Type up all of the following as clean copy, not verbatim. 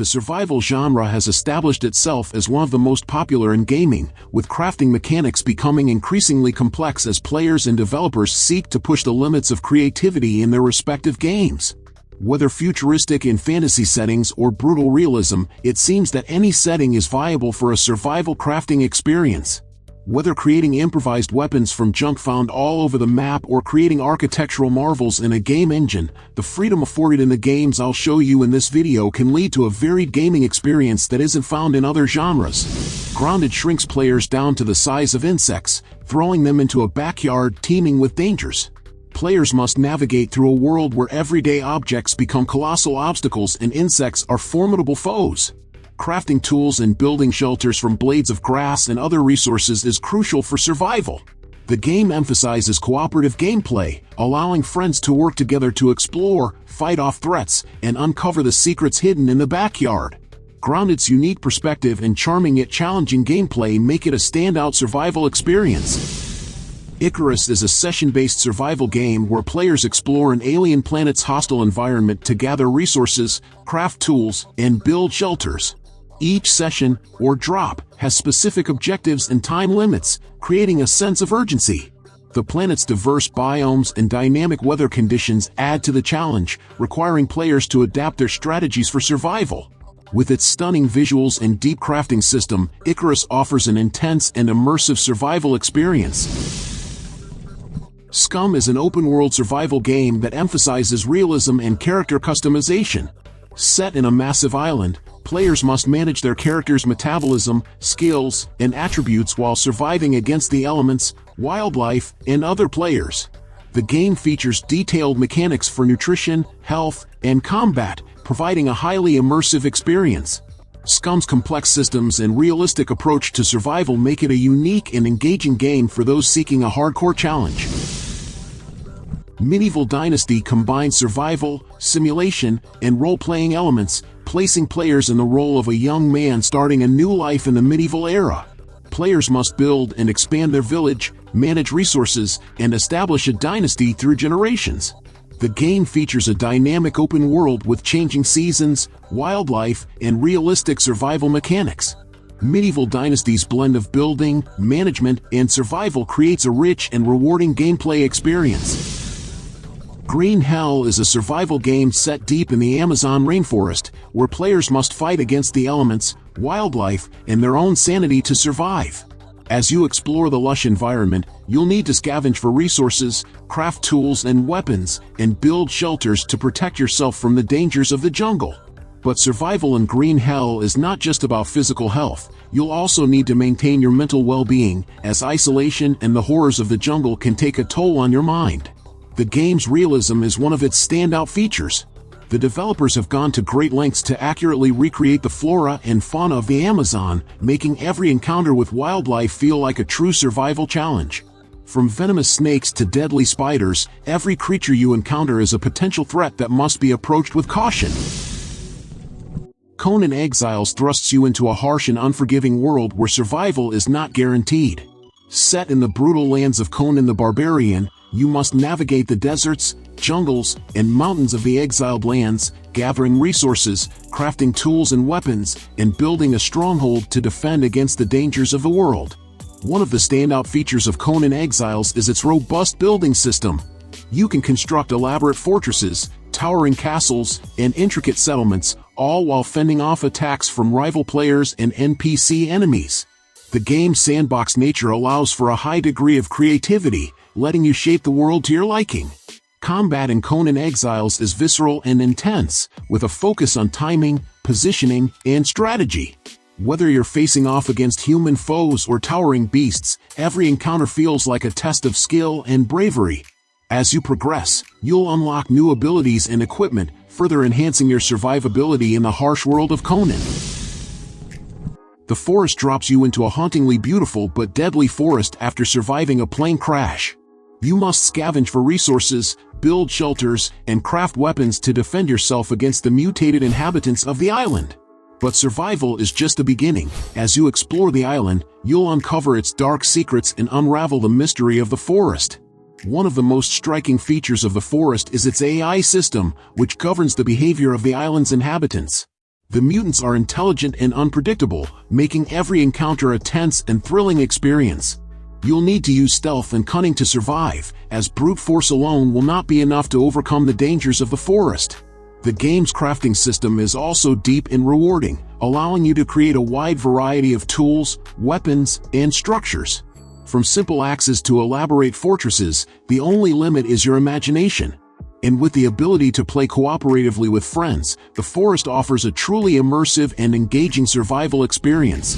The survival genre has established itself as one of the most popular in gaming, with crafting mechanics becoming increasingly complex as players and developers seek to push the limits of creativity in their respective games. Whether futuristic in fantasy settings or brutal realism, it seems that any setting is viable for a survival crafting experience. Whether creating improvised weapons from junk found all over the map or creating architectural marvels in a game engine, the freedom afforded in the games I'll show you in this video can lead to a varied gaming experience that isn't found in other genres. Grounded shrinks players down to the size of insects, throwing them into a backyard teeming with dangers. Players must navigate through a world where everyday objects become colossal obstacles and insects are formidable foes. Crafting tools and building shelters from blades of grass and other resources is crucial for survival. The game emphasizes cooperative gameplay, allowing friends to work together to explore, fight off threats, and uncover the secrets hidden in the backyard. Grounded's unique perspective and charming yet challenging gameplay make it a standout survival experience. ICARUS is a session-based survival game where players explore an alien planet's hostile environment to gather resources, craft tools, and build shelters. Each session, or drop, has specific objectives and time limits, creating a sense of urgency. The planet's diverse biomes and dynamic weather conditions add to the challenge, requiring players to adapt their strategies for survival. With its stunning visuals and deep crafting system, ICARUS offers an intense and immersive survival experience. SCUM is an open-world survival game that emphasizes realism and character customization. Set in a massive island, players must manage their characters' metabolism, skills, and attributes while surviving against the elements, wildlife, and other players. The game features detailed mechanics for nutrition, health, and combat, providing a highly immersive experience. SCUM's complex systems and realistic approach to survival make it a unique and engaging game for those seeking a hardcore challenge. Medieval Dynasty combines survival, simulation, and role-playing elements, placing players in the role of a young man starting a new life in the medieval era. Players must build and expand their village, manage resources, and establish a dynasty through generations. The game features a dynamic open world with changing seasons, wildlife, and realistic survival mechanics. Medieval Dynasty's blend of building, management, and survival creates a rich and rewarding gameplay experience. Green Hell is a survival game set deep in the Amazon rainforest, where players must fight against the elements, wildlife, and their own sanity to survive. As you explore the lush environment, you'll need to scavenge for resources, craft tools and weapons, and build shelters to protect yourself from the dangers of the jungle. But survival in Green Hell is not just about physical health. You'll also need to maintain your mental well-being, as isolation and the horrors of the jungle can take a toll on your mind. The game's realism is one of its standout features. The developers have gone to great lengths to accurately recreate the flora and fauna of the Amazon, making every encounter with wildlife feel like a true survival challenge. From venomous snakes to deadly spiders, every creature you encounter is a potential threat that must be approached with caution. Conan Exiles thrusts you into a harsh and unforgiving world where survival is not guaranteed. Set in the brutal lands of Conan the Barbarian, you must navigate the deserts, jungles, and mountains of the exiled lands, gathering resources, crafting tools and weapons, and building a stronghold to defend against the dangers of the world. One of the standout features of Conan Exiles is its robust building system. You can construct elaborate fortresses, towering castles, and intricate settlements, all while fending off attacks from rival players and NPC enemies. The game's sandbox nature allows for a high degree of creativity, letting you shape the world to your liking. Combat in Conan Exiles is visceral and intense, with a focus on timing, positioning, and strategy. Whether you're facing off against human foes or towering beasts, every encounter feels like a test of skill and bravery. As you progress, you'll unlock new abilities and equipment, further enhancing your survivability in the harsh world of Conan. The forest drops you into a hauntingly beautiful but deadly forest after surviving a plane crash. You must scavenge for resources, build shelters, and craft weapons to defend yourself against the mutated inhabitants of the island. But survival is just the beginning. As you explore the island, you'll uncover its dark secrets and unravel the mystery of the forest. One of the most striking features of the forest is its AI system, which governs the behavior of the island's inhabitants. The mutants are intelligent and unpredictable, making every encounter a tense and thrilling experience. You'll need to use stealth and cunning to survive, as brute force alone will not be enough to overcome the dangers of the forest. The game's crafting system is also deep and rewarding, allowing you to create a wide variety of tools, weapons, and structures. From simple axes to elaborate fortresses, the only limit is your imagination. And with the ability to play cooperatively with friends, the forest offers a truly immersive and engaging survival experience.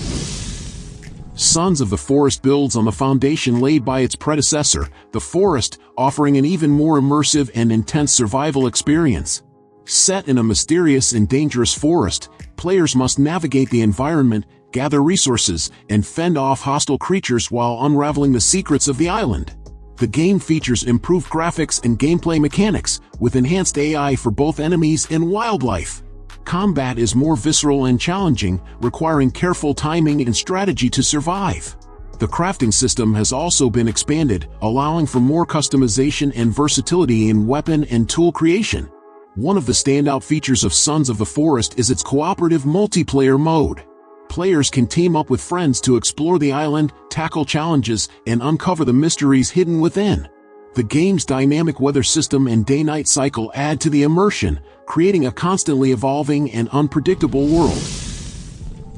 Sons of the Forest builds on the foundation laid by its predecessor, the Forest, offering an even more immersive and intense survival experience. Set in a mysterious and dangerous forest, players must navigate the environment, gather resources, and fend off hostile creatures while unraveling the secrets of the island. The game features improved graphics and gameplay mechanics, with enhanced AI for both enemies and wildlife. Combat is more visceral and challenging, requiring careful timing and strategy to survive. The crafting system has also been expanded, allowing for more customization and versatility in weapon and tool creation. One of the standout features of Sons of the Forest is its cooperative multiplayer mode. Players can team up with friends to explore the island, tackle challenges, and uncover the mysteries hidden within. The game's dynamic weather system and day-night cycle add to the immersion, creating a constantly evolving and unpredictable world.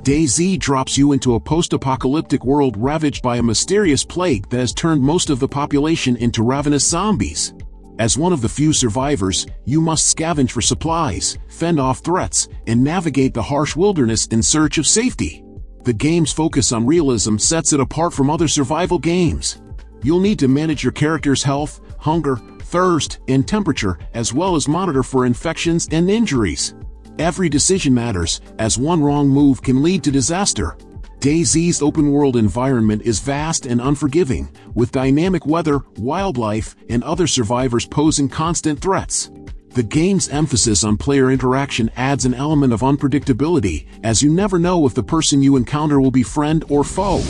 DayZ drops you into a post-apocalyptic world ravaged by a mysterious plague that has turned most of the population into ravenous zombies. As one of the few survivors, you must scavenge for supplies, fend off threats, and navigate the harsh wilderness in search of safety. The game's focus on realism sets it apart from other survival games. You'll need to manage your character's health, hunger, thirst, and temperature, as well as monitor for infections and injuries. Every decision matters, as one wrong move can lead to disaster. DayZ's open-world environment is vast and unforgiving, with dynamic weather, wildlife, and other survivors posing constant threats. The game's emphasis on player interaction adds an element of unpredictability, as you never know if the person you encounter will be friend or foe.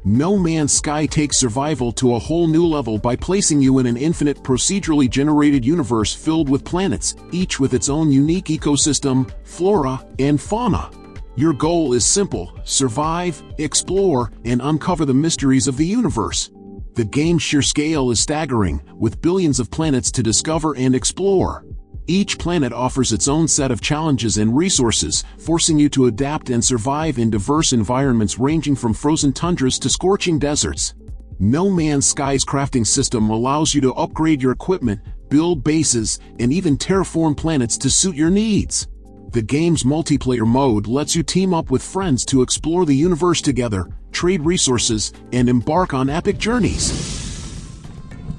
No Man's Sky takes survival to a whole new level by placing you in an infinite procedurally generated universe filled with planets, each with its own unique ecosystem, flora, and fauna. Your goal is simple: survive, explore, and uncover the mysteries of the universe. The game's sheer scale is staggering, with billions of planets to discover and explore. Each planet offers its own set of challenges and resources, forcing you to adapt and survive in diverse environments ranging from frozen tundras to scorching deserts. No Man's Sky's crafting system allows you to upgrade your equipment, build bases, and even terraform planets to suit your needs. The game's multiplayer mode lets you team up with friends to explore the universe together, trade resources, and embark on epic journeys.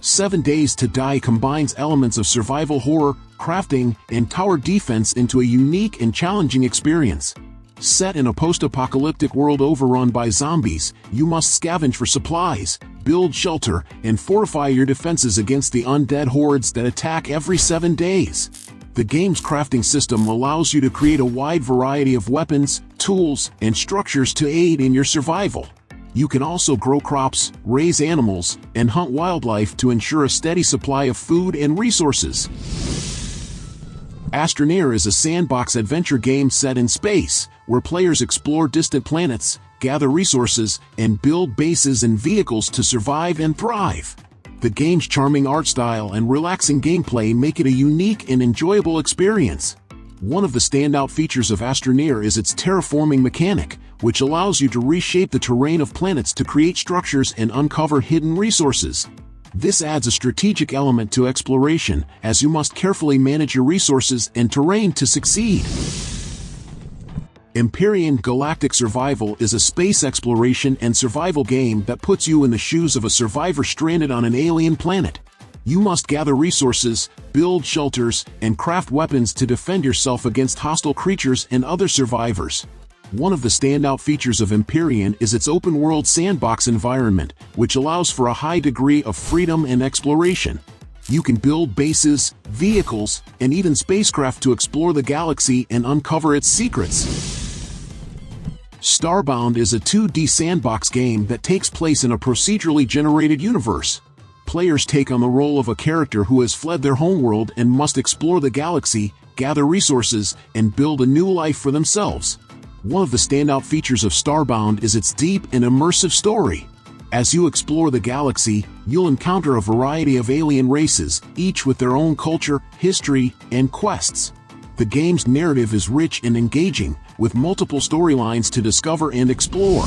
7 Days to Die combines elements of survival horror, crafting, and tower defense into a unique and challenging experience. Set in a post-apocalyptic world overrun by zombies, you must scavenge for supplies, build shelter, and fortify your defenses against the undead hordes that attack every 7 days. The game's crafting system allows you to create a wide variety of weapons, tools, and structures to aid in your survival. You can also grow crops, raise animals, and hunt wildlife to ensure a steady supply of food and resources. Astroneer is a sandbox adventure game set in space, where players explore distant planets, gather resources, and build bases and vehicles to survive and thrive. The game's charming art style and relaxing gameplay make it a unique and enjoyable experience. One of the standout features of Astroneer is its terraforming mechanic, which allows you to reshape the terrain of planets to create structures and uncover hidden resources. This adds a strategic element to exploration, as you must carefully manage your resources and terrain to succeed. Empyrion Galactic Survival is a space exploration and survival game that puts you in the shoes of a survivor stranded on an alien planet. You must gather resources, build shelters, and craft weapons to defend yourself against hostile creatures and other survivors. One of the standout features of Empyrion is its open-world sandbox environment, which allows for a high degree of freedom and exploration. You can build bases, vehicles, and even spacecraft to explore the galaxy and uncover its secrets. Starbound is a 2D sandbox game that takes place in a procedurally generated universe. Players take on the role of a character who has fled their homeworld and must explore the galaxy, gather resources, and build a new life for themselves. One of the standout features of Starbound is its deep and immersive story. As you explore the galaxy, you'll encounter a variety of alien races, each with their own culture, history, and quests. The game's narrative is rich and engaging, with multiple storylines to discover and explore.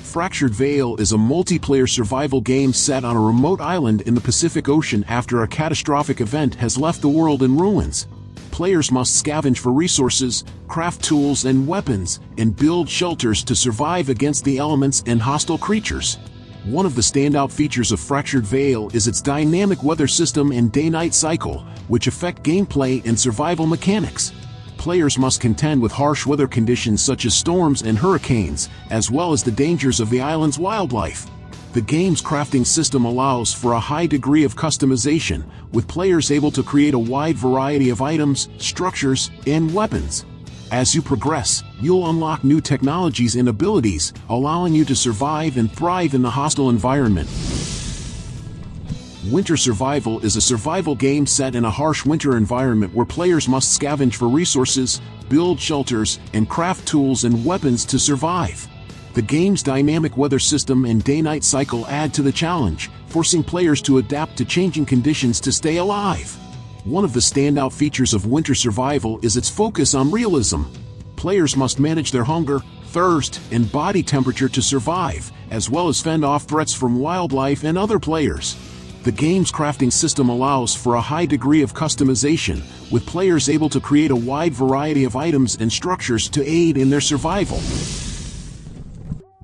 Fractured Veil is a multiplayer survival game set on a remote island in the Pacific Ocean after a catastrophic event has left the world in ruins. Players must scavenge for resources, craft tools and weapons, and build shelters to survive against the elements and hostile creatures. One of the standout features of Fractured Veil is its dynamic weather system and day-night cycle, which affect gameplay and survival mechanics. Players must contend with harsh weather conditions such as storms and hurricanes, as well as the dangers of the island's wildlife. The game's crafting system allows for a high degree of customization, with players able to create a wide variety of items, structures, and weapons. As you progress, you'll unlock new technologies and abilities, allowing you to survive and thrive in the hostile environment. Winter Survival is a survival game set in a harsh winter environment where players must scavenge for resources, build shelters, and craft tools and weapons to survive. The game's dynamic weather system and day-night cycle add to the challenge, forcing players to adapt to changing conditions to stay alive. One of the standout features of Winter Survival is its focus on realism. Players must manage their hunger, thirst, and body temperature to survive, as well as fend off threats from wildlife and other players. The game's crafting system allows for a high degree of customization, with players able to create a wide variety of items and structures to aid in their survival.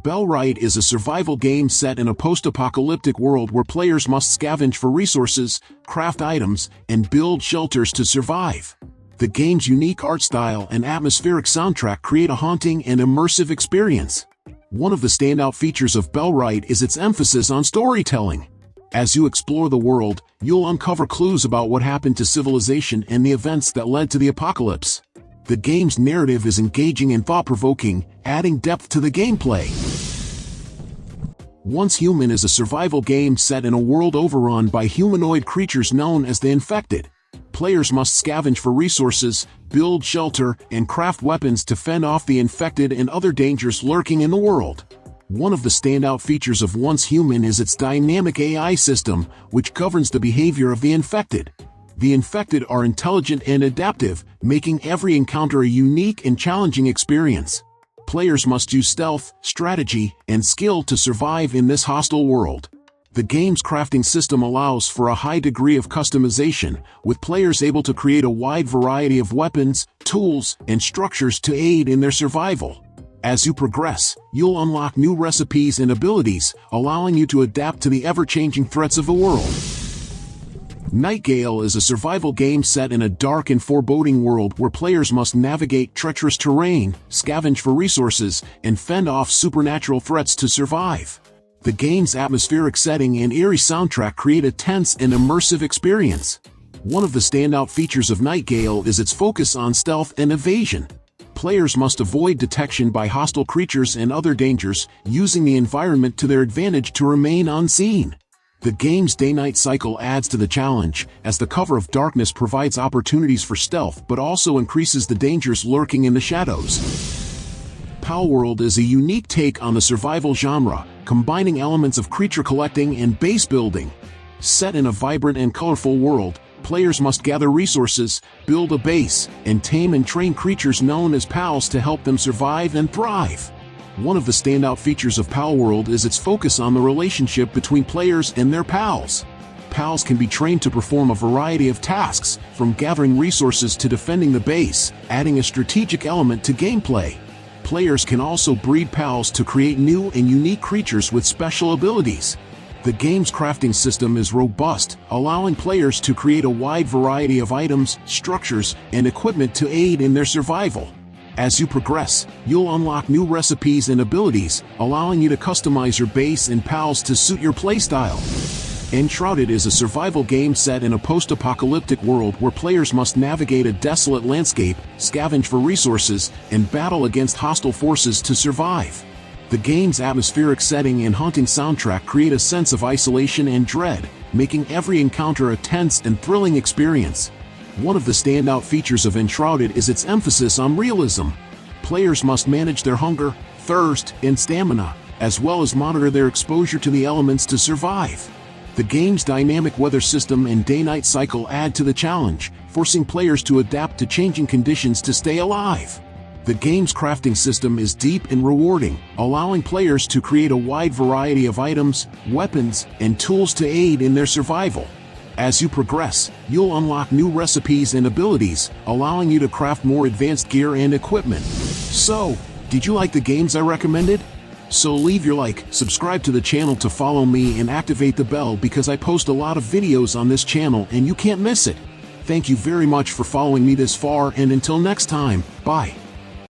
Bellwright is a survival game set in a post-apocalyptic world where players must scavenge for resources, craft items, and build shelters to survive. The game's unique art style and atmospheric soundtrack create a haunting and immersive experience. One of the standout features of Bellwright is its emphasis on storytelling. As you explore the world, you'll uncover clues about what happened to civilization and the events that led to the apocalypse. The game's narrative is engaging and thought-provoking, adding depth to the gameplay. Once Human is a survival game set in a world overrun by humanoid creatures known as the Infected. Players must scavenge for resources, build shelter, and craft weapons to fend off the infected and other dangers lurking in the world. One of the standout features of Once Human is its dynamic AI system, which governs the behavior of the infected. The infected are intelligent and adaptive, making every encounter a unique and challenging experience. Players must use stealth, strategy, and skill to survive in this hostile world. The game's crafting system allows for a high degree of customization, with players able to create a wide variety of weapons, tools, and structures to aid in their survival. As you progress, you'll unlock new recipes and abilities, allowing you to adapt to the ever-changing threats of the world. Nightgale is a survival game set in a dark and foreboding world where players must navigate treacherous terrain, scavenge for resources, and fend off supernatural threats to survive. The game's atmospheric setting and eerie soundtrack create a tense and immersive experience. One of the standout features of Nightgale is its focus on stealth and evasion. Players must avoid detection by hostile creatures and other dangers, using the environment to their advantage to remain unseen. The game's day-night cycle adds to the challenge, as the cover of darkness provides opportunities for stealth but also increases the dangers lurking in the shadows. Palworld is a unique take on the survival genre, combining elements of creature collecting and base building. Set in a vibrant and colorful world, players must gather resources, build a base, and tame and train creatures known as pals to help them survive and thrive. One of the standout features of Palworld is its focus on the relationship between players and their pals. Pals can be trained to perform a variety of tasks, from gathering resources to defending the base, adding a strategic element to gameplay. Players can also breed pals to create new and unique creatures with special abilities. The game's crafting system is robust, allowing players to create a wide variety of items, structures, and equipment to aid in their survival. As you progress, you'll unlock new recipes and abilities, allowing you to customize your base and pals to suit your playstyle. Enshrouded is a survival game set in a post-apocalyptic world where players must navigate a desolate landscape, scavenge for resources, and battle against hostile forces to survive. The game's atmospheric setting and haunting soundtrack create a sense of isolation and dread, making every encounter a tense and thrilling experience. One of the standout features of Enshrouded is its emphasis on realism. Players must manage their hunger, thirst, and stamina, as well as monitor their exposure to the elements to survive. The game's dynamic weather system and day-night cycle add to the challenge, forcing players to adapt to changing conditions to stay alive. The game's crafting system is deep and rewarding, allowing players to create a wide variety of items, weapons, and tools to aid in their survival. As you progress, you'll unlock new recipes and abilities, allowing you to craft more advanced gear and equipment. So, did you like the games I recommended? So leave your like, subscribe to the channel to follow me, and activate the bell because I post a lot of videos on this channel and you can't miss it. Thank you very much for following me this far, and until next time, bye.